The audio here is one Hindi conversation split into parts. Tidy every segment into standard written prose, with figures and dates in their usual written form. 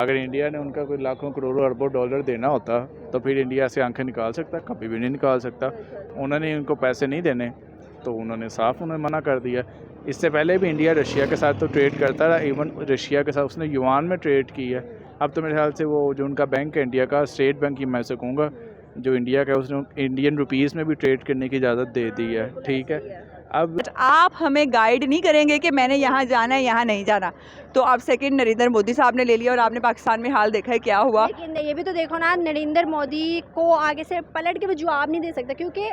अगर इंडिया ने उनका कोई लाखों करोड़ों अरबों डॉलर देना होता तो फिर इंडिया से आंखें निकाल सकता? कभी भी नहीं निकाल सकता। उन्होंने उनको पैसे नहीं देने तो उन्होंने साफ उन्हें मना कर दिया। इससे पहले भी इंडिया रशिया के साथ तो ट्रेड करता रहा, इवन रशिया के साथ उसने युआन में ट्रेड की है। अब तो मेरे ख्याल से वो जो उनका बैंक है इंडिया का, स्टेट बैंक ही मैं से कहूँगा, जो इंडिया का, उसने इंडियन रुपीज़ में भी ट्रेड करने की इजाज़त दे दी है। ठीक है, अब आप हमें गाइड नहीं करेंगे कि मैंने यहाँ जाना है, यहाँ नहीं जाना। तो अब सेकंड नरेंद्र मोदी साहब ने ले लिया और आपने पाकिस्तान में हाल देखा है क्या हुआ। लेकिन ये भी तो देखो ना, नरेंद्र मोदी को आगे से पलट के वो जवाब नहीं दे सकता, क्योंकि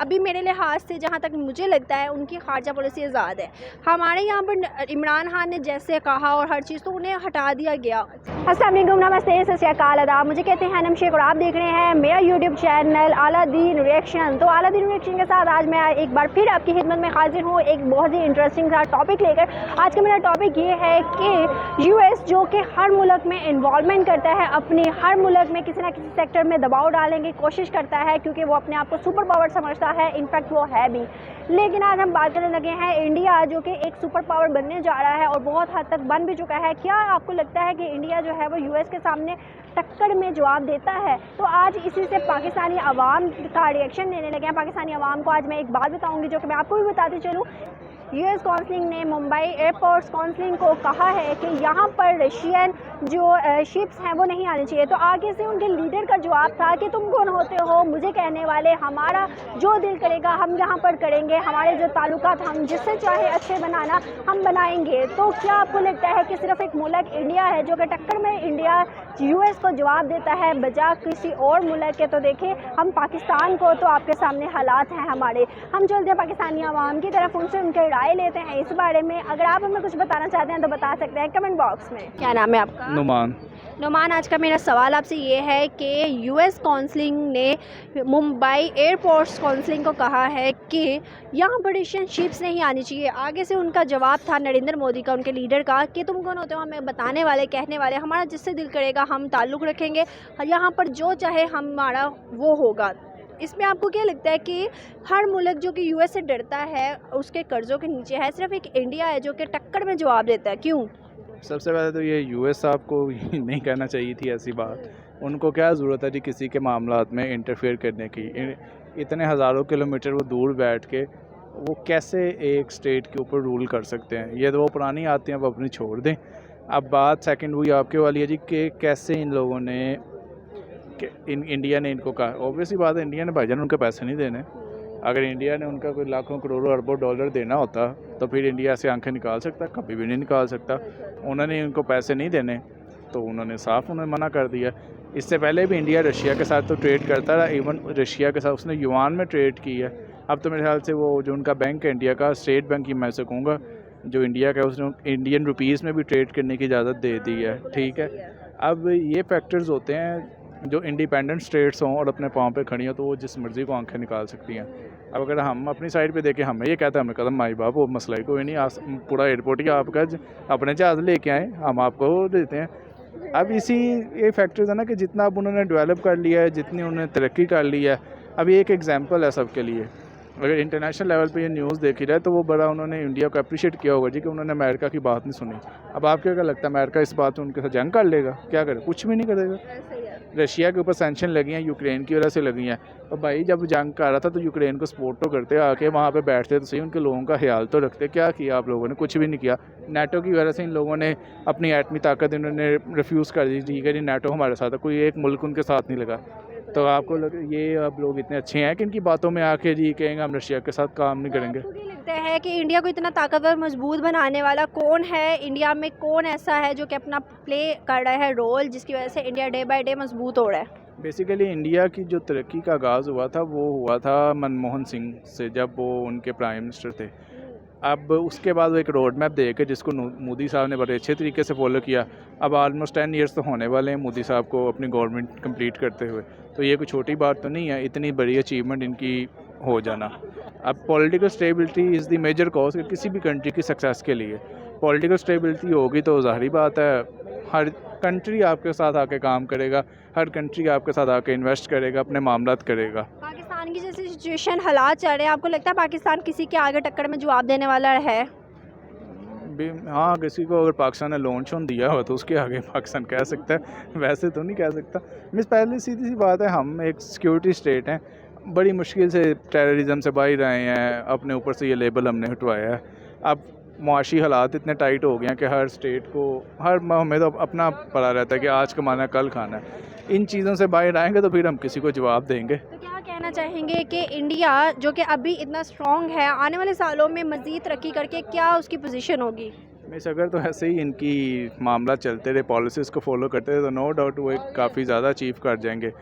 अभी मेरे लिहाज से जहाँ तक मुझे लगता है उनकी खारजा पॉलिसी आज़ाद है। हमारे यहाँ पर इमरान खान ने जैसे कहा और हर चीज़, तो उन्हें हटा दिया गया। अस्सलाम वालेकुम, नमस्ते, सत श्री अकाल, आदाब। मुझे कहते हैं नम शेख और आप देख रहे हैं मेरा यूट्यूब चैनल आलादीन रिएक्शन। तो आलादीन रिएक्शन के साथ आज मैं एक बार फिर आपकी खिदमत में हाजिर हूँ एक बहुत ही इंटरेस्टिंग सा टॉपिक लेकर। आज का मेरा टॉपिक ये है कि यूएस जो कि हर मुल्क में इन्वॉल्वमेंट करता है, अपनी हर मुल्क में किसी ना किसी सेक्टर में दबाव डालने की कोशिश करता है, क्योंकि वो अपने आप को सुपर पावर समझता है। इनफैक्ट वो है भी। लेकिन आज हम बात करने लगे हैं इंडिया, जो कि एक सुपर पावर बनने जा रहा है और बहुत हद तक बन भी चुका है। क्या आपको लगता है कि इंडिया जो है वो यूएस के सामने टक्कर में जवाब देता है? तो आज इसी से पाकिस्तानी अवाम का रिएक्शन लेने लगे हैं। पाकिस्तानी अवाम को आज मैं एक बात बताऊंगी जो कि मैं आपको भी बताती चलूँ। यूएस काउंसिल ने मुंबई एयरपोर्ट्स काउंसिल को कहा है कि यहाँ पर रशियन जो शिप्स हैं वो नहीं आनी चाहिए। तो आगे से उनके लीडर का जवाब था कि तुम कौन होते हो मुझे कहने वाले, हमारा जो दिल करेगा हम यहाँ पर करेंगे, हमारे जो ताल्लुकात हम जिससे चाहे अच्छे बनाना हम बनाएंगे। तो क्या आपको लगता है कि सिर्फ एक मुल्क इंडिया है जो कि टक्कर में इंडिया यूएस को जवाब देता है बजा किसी और मुल्क के? तो देखें हम पाकिस्तान को, तो आपके सामने हालात हैं हमारे। हम चलते हैं पाकिस्तानी अवाम की तरफ, उनसे उनके राय लेते हैं इस बारे में। अगर आप हमें कुछ बताना चाहते हैं तो बता सकते हैं कमेंट बॉक्स में। क्या नाम है आपका? नुमान। नुमान, आज का मेरा सवाल आपसे ये है कि यूएस काउंसिल ने मुंबई एयरपोर्ट्स काउंसिल को कहा है कि यहाँ पर रशियन शिप्स नहीं आनी चाहिए। आगे से उनका जवाब था नरेंद्र मोदी का, उनके लीडर का, कि तुम कौन होते हो हमें बताने वाले, कहने वाले, हमारा जिससे दिल करेगा हम ताल्लुक़ रखेंगे, यहाँ पर जो चाहे हमारा वो होगा। इसमें आपको क्या लगता है कि हर मुल्क जो कि यूएस से डरता है, उसके कर्ज़ों के नीचे है, सिर्फ एक इंडिया है जो कि टक्कर में जवाब देता है? क्यों? सबसे पहले तो ये यूएस साहब को नहीं कहना चाहिए थी ऐसी बात। उनको क्या ज़रूरत है जी किसी के मामलात में इंटरफेयर करने की? इतने हज़ारों किलोमीटर वो दूर बैठ के वो कैसे एक स्टेट के ऊपर रूल कर सकते हैं? ये तो वो पुरानी आती हैं, वो अपनी छोड़ दें। अब बात सेकंड हुई आपके वाली है जी कि कैसे इन लोगों ने इंडिया ने इनको कहा। ऑब्वियसली बात है, इंडिया ने भाईजान उनके पैसे नहीं देने। अगर इंडिया ने उनका कोई लाखों करोड़ों अरबों डॉलर देना होता तो फिर इंडिया से आंखें निकाल सकता? कभी भी नहीं निकाल सकता। उन्होंने उनको पैसे नहीं देने तो उन्होंने साफ उन्हें मना कर दिया। इससे पहले भी इंडिया रशिया के साथ तो ट्रेड करता रहा, इवन रशिया के साथ उसने युआन में ट्रेड की है। अब तो मेरे ख्याल से वो जो उनका बैंक है इंडिया का, स्टेट बैंक ही मैं से कहूँगा, जो इंडिया का, उसने इंडियन रुपीज़ में भी ट्रेड करने की इजाज़त दे दी है। ठीक है, अब ये फैक्टर्स होते हैं जो इंडिपेंडेंट स्टेट्स हों और अपने पाँव पे खड़ी हों तो वो जिस मर्ज़ी को आंखें निकाल सकती हैं। अब अगर हम अपनी साइड पे देखें, हमें ये कहता है हमें कदम माई बाप, वो मसला ही कोई नहीं, पूरा एयरपोर्ट ही आपका अपने जहाज़ लेके आए, हम आपको देते हैं। अब इसी ये फैक्टर्स है ना कि जितना अब उन्होंने डेवलप कर लिया है, जितनी उन्होंने तरक्की कर ली है, अभी एक एग्जांपल है सबके लिए। अगर इंटरनेशनल लेवल पे ये न्यूज़ देखी जाए तो वो बड़ा उन्होंने इंडिया को अप्रिशिएट किया होगा जी कि उन्होंने अमेरिका की बात नहीं सुनी। अब आपको क्या लगता है अमेरिका इस बात में उनके साथ जंग कर लेगा? क्या करे? कुछ भी नहीं करेगा। रशिया के ऊपर सैंक्शन लगी हैं, यूक्रेन की वजह से लगी हैं। और भाई जब जंग कर रहा था तो यूक्रेन को सपोर्ट तो करते, आके वहाँ पे बैठते तो सही, उनके लोगों का ख्याल तो रखते। क्या किया आप लोगों ने? कुछ भी नहीं किया। नाटो की वजह से इन लोगों ने अपनी एटमी ताकत इन्होंने रिफ्यूज़ कर दी। ठीक है जी, नाटो हमारे साथ है, कोई एक मुल्क उनके साथ नहीं लगा। तो आपको ये अब लोग इतने अच्छे हैं कि इनकी बातों में आके जी कहेंगे हम रशिया के साथ काम नहीं करेंगे। आपको क्या लगता है कि इंडिया को इतना ताकतवर मजबूत बनाने वाला कौन है? इंडिया में कौन ऐसा है जो कि अपना प्ले कर रहा है रोल, जिसकी वजह से इंडिया डे बाय डे मजबूत हो रहा है? बेसिकली इंडिया की जो तरक्की का आगाज़ हुआ था वो हुआ था मनमोहन सिंह से, जब वो उनके प्राइम मिनिस्टर थे। अब उसके बाद वो एक रोड मैप दे के जिसको मोदी साहब ने बड़े अच्छे तरीके से फॉलो किया। अब ऑलमोस्ट 10 ईयर्स तो होने वाले हैं मोदी साहब को अपनी गवर्नमेंट कंप्लीट करते हुए, तो ये कोई छोटी बात तो नहीं है, इतनी बड़ी अचीवमेंट इनकी हो जाना। अब political stability is the major cause किसी भी कंट्री की सक्सेस के लिए। पॉलिटिकल स्टेबिलिटी होगी तो ज़ाहिर बात है हर कंट्री आपके साथ आके काम करेगा, हर कंट्री आपके साथ आके इन्वेस्ट करेगा, अपने मामलात करेगा। पाकिस्तान की जैसे सिचुएशन हालात चल रहे हैं, आपको लगता है पाकिस्तान किसी के आगे टक्कर में जवाब देने वाला है? भी हाँ, किसी को अगर पाकिस्तान ने लोन शोन दिया हो तो उसके आगे पाकिस्तान कह सकता है, वैसे तो नहीं कह सकता। मिस पहले सीधी सी बात है, हम एक सिक्योरिटी स्टेट हैं, बड़ी मुश्किल से टेररिज्म से बाहर आए हैं, अपने ऊपर से ये लेबल हमने हटवाया है। अब मुआशी हालात इतने टाइट हो गए हैं कि हर स्टेट को हमें तो अपना पड़ा रहता है कि आज कमाना है कल खाना है। इन चीज़ों से बाहर आएंगे तो फिर हम किसी को जवाब देंगे। तो क्या कहना चाहेंगे कि इंडिया जो कि अभी इतना स्ट्रॉन्ग है, आने वाले सालों में मज़ीद तरक्की करके क्या उसकी पोजीशन होगी? मिस अगर तो ऐसे ही इनकी मामला चलते रहे, पॉलिसीज़ को फॉलो करते रहे, तो नो डाउट वो काफ़ी ज़्यादा अचीव कर जाएंगे।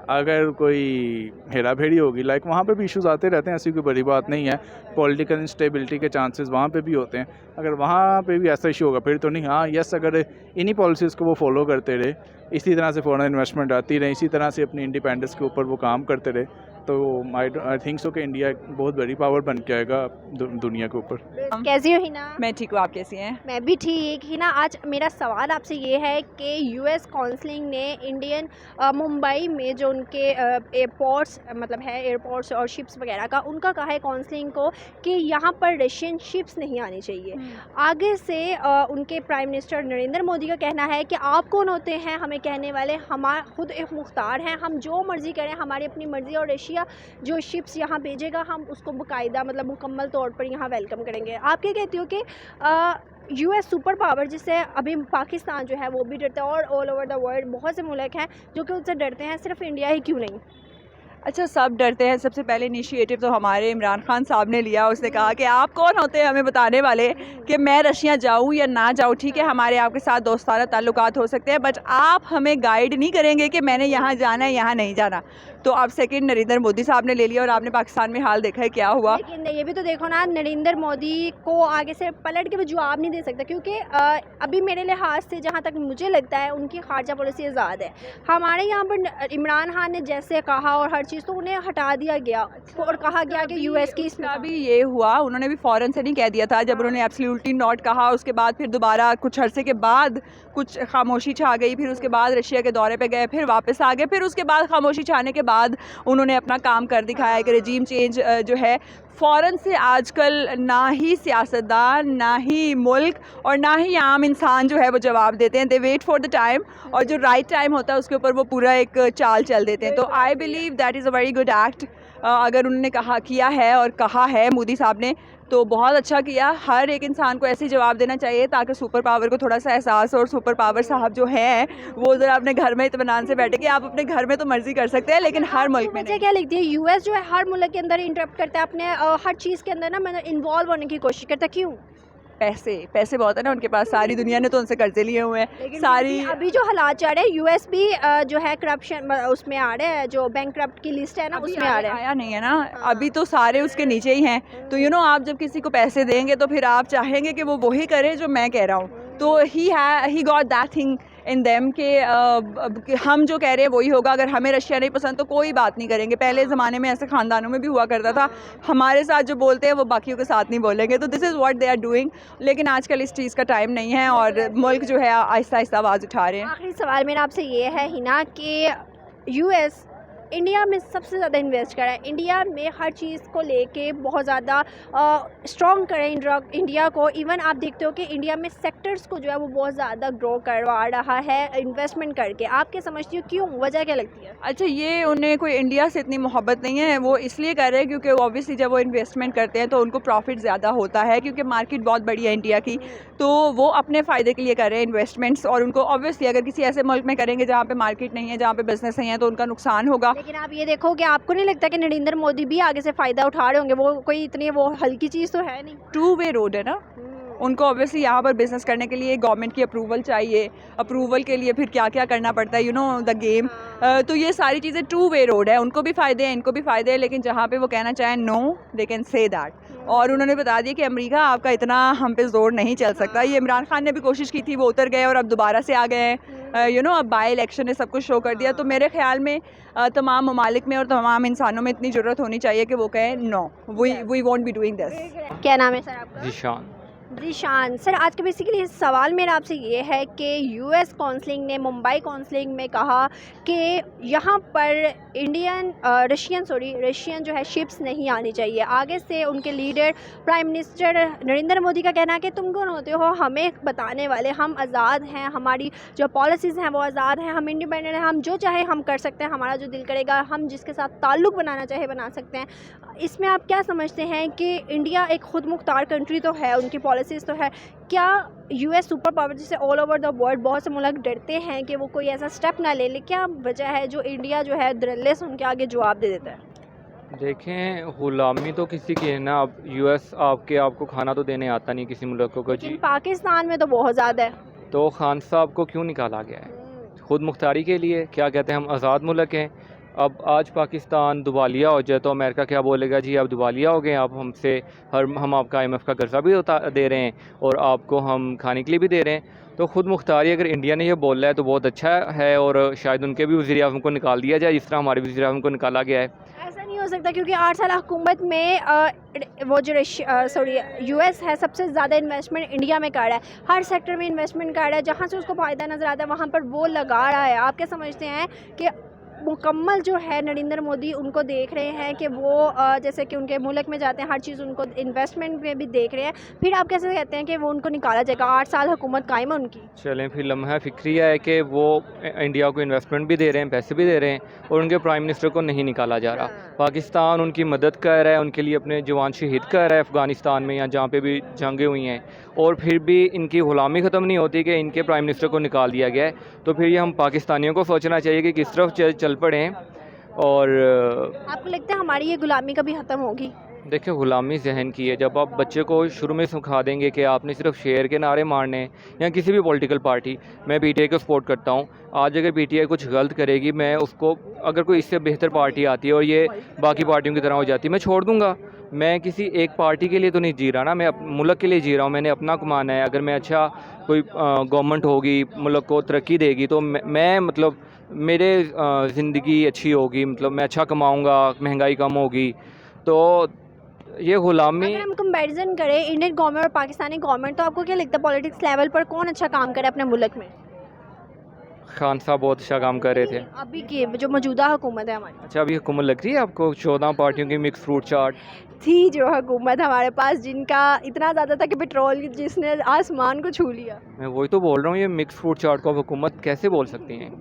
अगर कोई हेरा फेरी होगी, लाइक वहाँ पे भी इश्यूज आते रहते हैं, ऐसी कोई बड़ी बात नहीं है। पॉलिटिकल इंस्टेबिलिटी के चांसेस वहाँ पे भी होते हैं। अगर वहाँ पे भी ऐसा इशू होगा फिर तो नहीं। हाँ यस, अगर इन्हीं पॉलिसीज़ को वो फॉलो करते रहे, इसी तरह से फॉरेन इन्वेस्टमेंट आती रहे, इसी तरह से अपनी इंडिपेंडेंस के ऊपर वो काम करते रहे, तो आई थिंक सो कि इंडिया एक बहुत बड़ी पावर बन के आएगा दुनिया के ऊपर। कैसी हो हिना? मैं ठीक हूँ, आप कैसी हैं? मैं भी ठीक। हिना, आज मेरा सवाल आपसे ये है कि यूएस काउंसलिंग ने इंडियन मुंबई में जो उनके एयरपोर्ट्स मतलब है, एयरपोर्ट्स और शिप्स वगैरह का, उनका कहा है काउंसलिंग को कि यहाँ पर रशियन शिप्स नहीं आनी चाहिए। आगे से उनके प्राइम मिनिस्टर नरेंद्र मोदी का कहना है कि आप कौन होते हैं हमें कहने वाले, हम खुद एक मुख्तार हैं, हम जो मर्ज़ी करें, हमारी अपनी मर्ज़ी, और रशिया जो शिप्स यहाँ भेजेगा हम उसको बाकायदा मतलब मुकम्मल तौर पर यहाँ वेलकम करेंगे। आप क्या कहती हो कि यूएस सुपर पावर जिससे अभी पाकिस्तान जो है वो भी डरता है, और ऑल ओवर द वर्ल्ड बहुत से मुल्क हैं जो कि उससे डरते हैं, सिर्फ इंडिया ही क्यों नहीं? अच्छा, सब डरते हैं। सबसे पहले इनिशिएटिव तो हमारे इमरान खान साहब ने लिया। उसने कहा कि आप कौन होते हैं हमें बताने वाले कि मैं रशिया जाऊं या ना जाऊं। ठीक है, हमारे आपके साथ दोस्ताना ताल्लुकात हो सकते हैं, बट आप हमें गाइड नहीं करेंगे कि मैंने यहाँ जाना है यहाँ नहीं जाना। तो अब सेकंड नरेंद्र मोदी साहब ने ले लिया, और आपने पाकिस्तान में हाल देखा है क्या हुआ। लेकिन ये भी तो देखो ना, नरेंद्र मोदी को आगे से पलट के वो जवाब नहीं दे सकता, क्योंकि अभी मेरे लिहाज से जहाँ तक मुझे लगता है उनकी खारजा पॉलिसी आज़ाद है। हमारे यहाँ पर इमरान खान ने जैसे कहा और हर चीज़, तो उन्हें हटा दिया गया और कहा गया कि यूएस की इसमें अभी ये हुआ, उन्होंने भी फ़ौरन से नहीं कह दिया था। जब उन्होंने एब्सोल्युटली नॉट कहा, उसके बाद फिर दोबारा कुछ अरसे के बाद कुछ खामोशी छा गई, फिर उसके बाद रशिया के दौरे पे गए, फिर वापस आ गए, फिर उसके बाद खामोशी छाने के बाद उन्होंने अपना काम कर दिखाया कि रजीम चेंज जो है फ़ौरन से आजकल ना ही सियासतदान, ना ही मुल्क और ना ही आम इंसान जो है वो जवाब देते हैं। दे वेट फॉर द टाइम, और जो राइट टाइम होता है उसके ऊपर वो पूरा एक चाल चल देते हैं। तो I believe that is a very good act. अगर उन्होंने किया है और कहा है मोदी साहब ने, तो बहुत अच्छा किया। हर एक इंसान को ऐसे जवाब देना चाहिए ताकि सुपर पावर को थोड़ा सा एहसास हो, और सुपर पावर साहब जो हैं वो ज़रा अपने घर में इत्मीनान से बैठे कि आप अपने घर में तो मर्जी कर सकते हैं लेकिन हर मुल्क में मुझे क्या लगती है, यूएस जो है हर मुल्क के अंदर इंटरप्ट करता है, अपने हर चीज़ के अंदर ना मतलब इन्वॉल्व होने की कोशिश करता है। क्यों? पैसे बहुत है ना उनके पास, सारी दुनिया ने तो उनसे कर्जे लिए हुए हैं सारी। अभी जो हालात चल रहे हैं, यूएस भी जो है करप्शन उसमें आ रहे हैं, जो बैंकक्रप्ट की लिस्ट है ना उसमें आ रहे हैं। आया नहीं है ना, अभी तो सारे उसके नीचे ही हैं। तो आप जब किसी को पैसे देंगे तो फिर आप चाहेंगे कि वो वही करे जो मैं कह रहा हूँ। तो he got that thing in them कि हम जो कह रहे हैं वही होगा। अगर हमें रशिया नहीं पसंद तो कोई बात नहीं करेंगे। पहले ज़माने में ऐसे ख़ानदानों में भी हुआ करता था, हमारे साथ जो बोलते हैं वो बाकियों के साथ नहीं बोलेंगे। तो this is what they are doing. लेकिन आजकल इस चीज़ का टाइम नहीं है और मुल्क जो है आहिस्ता आहिस्ता आवाज़ उठा रहे हैं। आखिरी सवाल मेरा आपसे ये है हिना कि यूएस इंडिया में सबसे ज़्यादा इन्वेस्ट कर रहा है, इंडिया में हर चीज़ को लेके बहुत ज़्यादा स्ट्रॉन्ग करें इंडिया को। इवन आप देखते हो कि इंडिया में सेक्टर्स को जो है वो बहुत ज़्यादा ग्रो करवा रहा है इन्वेस्टमेंट करके। आप क्या समझती हो, क्यों, वजह क्या लगती है? अच्छा, ये उन्हें कोई इंडिया से इतनी मोहब्बत नहीं है, वो इसलिए कर रहे हैं क्योंकि ऑब्वियसली जब वो इन्वेस्टमेंट करते हैं तो उनको प्रॉफिट ज़्यादा होता है, क्योंकि मार्केट बहुत बड़ी है इंडिया की। तो वो अपने फ़ायदे के लिए कर रहे हैं इन्वेस्टमेंट्स, और उनको ऑब्वियसली अगर किसी ऐसे मुल्क में करेंगे जहाँ पे मार्केट नहीं है, जहाँ पे बिजनेस नहीं है, तो उनका नुकसान होगा। लेकिन आप ये देखो कि आपको नहीं लगता कि नरेंद्र मोदी भी आगे से फ़ायदा उठा रहे होंगे? वो कोई इतनी वो हल्की चीज़ तो है नहीं। टू वे रोड है ना, उनको ऑब्वियसली यहाँ पर बिज़नेस करने के लिए गवर्नमेंट की अप्रूवल चाहिए। अप्रूवल के लिए फिर क्या क्या करना पड़ता है, द गेम। तो ये सारी चीज़ें टू वे रोड है, उनको भी फ़ायदे हैं, इनको भी फ़ायदे हैं। लेकिन जहाँ पे वो कहना चाहें no, they can say that. और उन्होंने बता दिया कि अमेरिका आपका इतना हम पे जोर नहीं चल सकता। ये इमरान खान ने भी कोशिश की थी, वो उतर गए और अब दोबारा से आ गए हैं। अब बाई इलेक्शन ने सब कुछ शो कर दिया। तो मेरे ख्याल में तमाम ममालिक में और तमाम इंसानों में इतनी ज़रूरत होनी चाहिए कि वो कहें no, we won't be doing this. क्या नाम है सर आपका? जीशान। जी शान सर, आज का बेसिकली सवाल मेरा आपसे ये है कि यूएस काउंसिलिंग ने मुंबई काउंसिलिंग में कहा कि यहाँ पर रशियन जो है शिप्स नहीं आनी चाहिए। आगे से उनके leader prime minister Narendra Modi का कहना है कि तुम कौन होते हो हमें बताने वाले, हम आज़ाद हैं, हमारी जो पॉलिसीज़ हैं वो आज़ाद हैं, हम इंडिपेंडेंट हैं, हम जो चाहे हम कर सकते हैं, हमारा जो दिल करेगा हम जिसके साथ ताल्लुक़ बनाना चाहे बना सकते हैं। इसमें आप क्या समझते हैं कि इंडिया एक खुद मुख्तार कंट्री तो है, उनकी पॉलिसीज़ तो है, क्या यूएस सुपर पावर जैसे ऑल ओवर द वर्ल्ड बहुत से मुल्क डरते हैं कि वो कोई ऐसा स्टेप ना ले क्या वजह है जो इंडिया जो है धड़ल्ले से उनके आगे जवाब दे देता है? देखें, ग़ुलामी तो किसी की है ना। अब यूएस आपको खाना तो देने आता नहीं किसी मुल्क को जी। लेकिन पाकिस्तान में तो बहुत ज़्यादा है। तो खान साहब को क्यों निकाला गया है? खुद मुख्तारी के लिए। क्या कहते हैं, हम आज़ाद मुल्क हैं। अब आज पाकिस्तान दुबालिया हो जाए तो अमेरिका क्या बोलेगा, जी आप दुबालिया हो गए, आप हमसे हम आपका IMF का कर्जा भी दे रहे हैं और आपको हम खाने के लिए भी दे रहे हैं। तो खुद मुख्तारी अगर इंडिया ने ये बोला है तो बहुत अच्छा है, और शायद उनके भी वज़ीर आज़म को निकाल दिया जाए जिस तरह हमारे वज़ीर आज़म को निकाला गया है। ऐसा नहीं हो सकता क्योंकि 8 साल हुकूमत में वो जो यूएस है सबसे ज़्यादा इन्वेस्टमेंट इंडिया में कर रहा है, हर सेक्टर में इन्वेस्टमेंट कर रहा है, जहाँ से उसको फ़ायदा नज़र आता है वहाँ पर वो लगा रहा है। आप क्या समझते हैं कि मुकम्मल जो है नरेंद्र मोदी उनको देख रहे हैं कि वो जैसे कि उनके मुल्क में जाते हैं हर चीज़ उनको इन्वेस्टमेंट में भी देख रहे हैं, फिर आप कैसे कहते हैं कि वो उनको निकाला जाएगा? 8 साल हुकूमत कायम है उनकी। चलें, फिर लम्हा फ़िक्रिया है कि वो इंडिया को इन्वेस्टमेंट भी दे रहे हैं, पैसे भी दे रहे हैं, और उनके प्राइम मिनिस्टर को नहीं निकाला जा रहा। पाकिस्तान उनकी मदद कर रहा है, उनके लिए अपने जवान शहीद कर रहा है अफ़गानिस्तान में या जहाँ पे भी जंगें हुई हैं, और फिर भी इनकी ग़ुलामी ख़त्म नहीं होती कि इनके प्राइम मिनिस्टर को निकाल दिया गया है। तो फिर ये हम पाकिस्तानियों को सोचना चाहिए कि किस तरफ चल पड़ें। और आपको लगता है हमारी ये ग़ुलामी कभी ख़त्म होगी? देखिए, ग़ुलामी जहन की है। जब आप बच्चे को शुरू में सिखा देंगे कि आपने सिर्फ शेर के नारे मारने हैं, या किसी भी पॉलिटिकल पार्टी, मैं PTI को सपोर्ट करता हूँ, आज अगर PTI कुछ गलत करेगी, मैं उसको, अगर कोई इससे बेहतर पार्टी आती है और ये बाकी पार्टियों की तरह हो जाती है, मैं छोड़ दूँगा। मैं किसी एक पार्टी के लिए तो नहीं जी रहा ना, मैं मुल्क के लिए जी रहा हूँ। मैंने अपना कमाना है। अगर मैं अच्छा कोई गवर्नमेंट होगी, मुल्क को तरक्की देगी, तो मैं मतलब मेरे ज़िंदगी अच्छी होगी, मतलब मैं अच्छा कमाऊँगा, महंगाई कम होगी। तो ये ग़ुलामी, अगर हम कंपैरिजन करें इंडियन गवर्नमेंट और पाकिस्तानी गवर्नमेंट, तो आपको क्या लगता है पॉलिटिक्स लेवल पर कौन अच्छा काम करे अपने मुल्क में? खान साहब बहुत अच्छा काम कर रहे थे। अभी की जो मौजूदा हुकूमत है हमारी। अच्छा, अभी हुकूमत लग रही है आपको 14 पार्टियों की मिक्स फ्रूट चाट? थी जो हुकूमत हमारे पास जिनका इतना ज़्यादा था कि पेट्रोल जिसने आसमान को छू लिया। मैं वही तो बोल रहा हूँ, ये मिक्स फ्रूट चाट को आप हुकूमत कैसे बोल सकती हैं?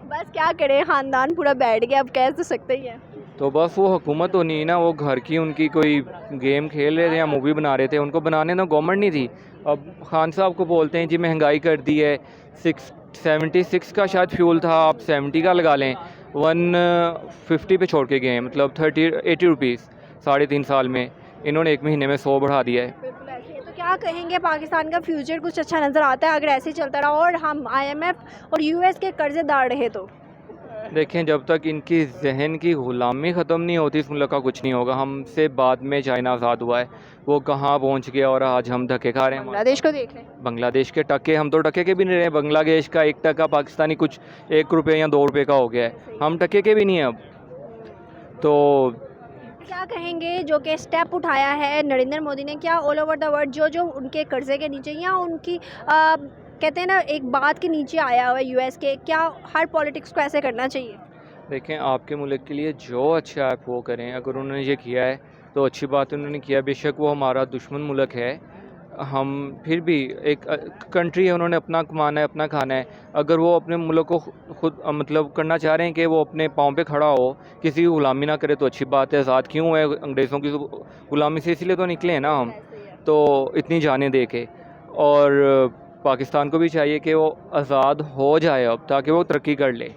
बस क्या करें, ख़ानदान पूरा बैठ गया, अब कह तो सकते ही हैं। तो बस वो हुकूमत तो नहीं ना, वो घर की उनकी कोई गेम खेल रहे थे या मूवी बना रहे थे, उनको बनाने तो गवर्नमेंट नहीं थी। अब खान साहब को बोलते हैं जी महंगाई कर दी है, 76 का शायद फ्यूल था, आप 70 का लगा लें, 150 पे छोड़ के गए हैं, मतलब 80 रुपीज़ 3.5 साल में। इन्होंने 1 महीने में 100 बढ़ा दिया है। बिल्कुल ऐसे ही है। तो क्या कहेंगे, पाकिस्तान का फ्यूचर कुछ अच्छा नज़र आता है अगर ऐसे ही चलता रहा और हम IMF और US के कर्जेदार रहे तो? देखें, जब तक इनकी जहन की ग़ुलामी ख़त्म नहीं होती इस मुल्क का कुछ नहीं होगा। हमसे बाद में चाइना आज़ाद हुआ है, वो कहाँ पहुँच गया और आज हम धक्के खा रहे हैं। बांग्लादेश को देख लें। बांग्लादेश के टके, हम तो टके के भी नहीं रहे। बांग्लादेश का 1 टका पाकिस्तानी कुछ 1 रुपये या 2 रुपये का हो गया है, हम टके के भी नहीं हैं अब। तो क्या कहेंगे जो कि स्टेप उठाया है नरेंद्र मोदी ने, क्या ऑल ओवर द वर्ल्ड जो उनके कर्जे के नीचे या उनकी कहते हैं ना एक बात के नीचे आया हुआ है US के, क्या हर पॉलिटिक्स को ऐसे करना चाहिए? देखें, आपके मुल्क के लिए जो अच्छा है वो करें। अगर उन्होंने ये किया है तो अच्छी बात उन्होंने किया। बेशक वो हमारा दुश्मन मुल्क है, हम फिर भी एक कंट्री है, उन्होंने अपना कमाना है, अपना खाना है। अगर वो अपने मुल्क को खुद मतलब करना चाह रहे हैं कि वो अपने पाँव पे खड़ा हो, किसी की ग़ुलामी ना करे, तो अच्छी बात है। आज़ाद क्यों है अंग्रेज़ों की ग़ुलामी से? इसलिए तो निकले हैं ना हम, तो इतनी जानें दे के। और पाकिस्तान को भी चाहिए कि वो आज़ाद हो जाए अब, ताकि वो तरक्की कर ले।